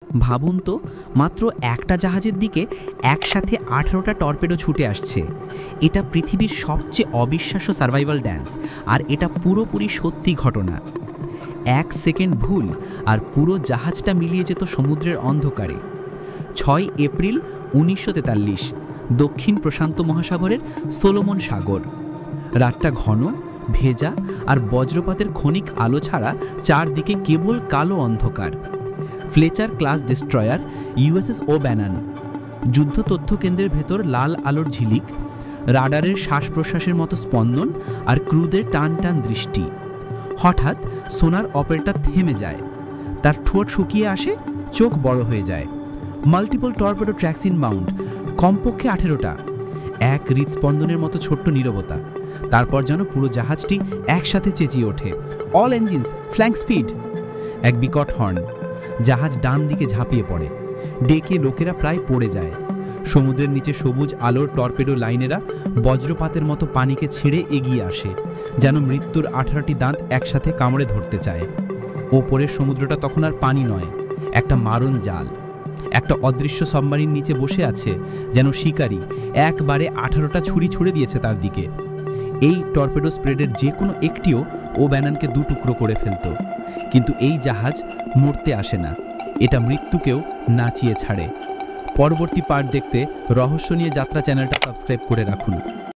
ভাবুন তো, মাত্র একটা জাহাজের দিকে একসাথে ১৮টা টর্পেডো ছুটে আসছে। এটা পৃথিবীর সবচেয়ে অবিশ্বাস্য সার্ভাইভাল ড্যান্স, আর এটা পুরোপুরি সত্যি ঘটনা। ১ সেকেন্ড ভুল আর পুরো জাহাজটা মিলিয়ে যেত সমুদ্রের অন্ধকারে। ৬ এপ্রিল ১৯৪৩, দক্ষিণ প্রশান্ত মহাসাগরের সোলোমন সাগর। রাতটা ঘন, ভেজা আর বজ্রপাতের ক্ষণিক আলো ছাড়া চারদিকে কেবল কালো অন্ধকার। Fletcher class destroyer USS O'Bannon. যুদ্ধ তথ্য কেন্দ্রের ভেতর লাল আলোর ঝিলিক, রাডারের শ্বাস প্রশ্বাসের মতো স্পন্দন আর ক্রুদের টান টান দৃষ্টি। হঠাৎ সোনার অপারেটর থেমে যায়, তার ঠোঁট শুকিয়ে আসে, চোখ বড় হয়ে যায়। মাল্টিপল টর্পেডো ট্র্যাকস ইনবাউন্ড, কমপক্ষে ১৮টা। এক হৃদস্পন্দনের মতো ছোট্ট নীরবতা, তারপর যেন পুরো জাহাজটি একসাথে চেঁচিয়ে ওঠে, অল ইঞ্জিনস ফ্ল্যাঙ্ক স্পিড। এক বিকট হর্ন, জাহাজ ডান দিকে ঝাঁপিয়ে পড়ে, ডেকে লোকেরা প্রায় পড়ে যায়। সমুদ্রের নিচে সবুজ আলোর টর্পেডো লাইনেরা বজ্রপাতের মতো পানিকে ছিঁড়ে এগিয়ে আসে, যেন মৃত্যুর ১৮টি দাঁত একসাথে কামড়ে ধরতে চায়। ওপরের সমুদ্রটা তখন আর পানি নয়, একটা মারণ জাল। একটা অদৃশ্য সাবমারিন নিচে বসে আছে, যেন শিকারী একবারে ১৮টা ছুরি ছুড়ে দিয়েছে তার দিকে। এই টর্পেডো স্প্রেডের যে কোনো একটিও ওব্যানানকে দুটুকরো করে ফেলত। কিন্তু এই জাহাজ মরতে আসে না, এটা মৃত্যুকেও নাচিয়ে ছাড়ে। পরবর্তী পার্ট দেখতে রহস্য নিয়ে যাত্রা চ্যানেলটা সাবস্ক্রাইব করে রাখুন।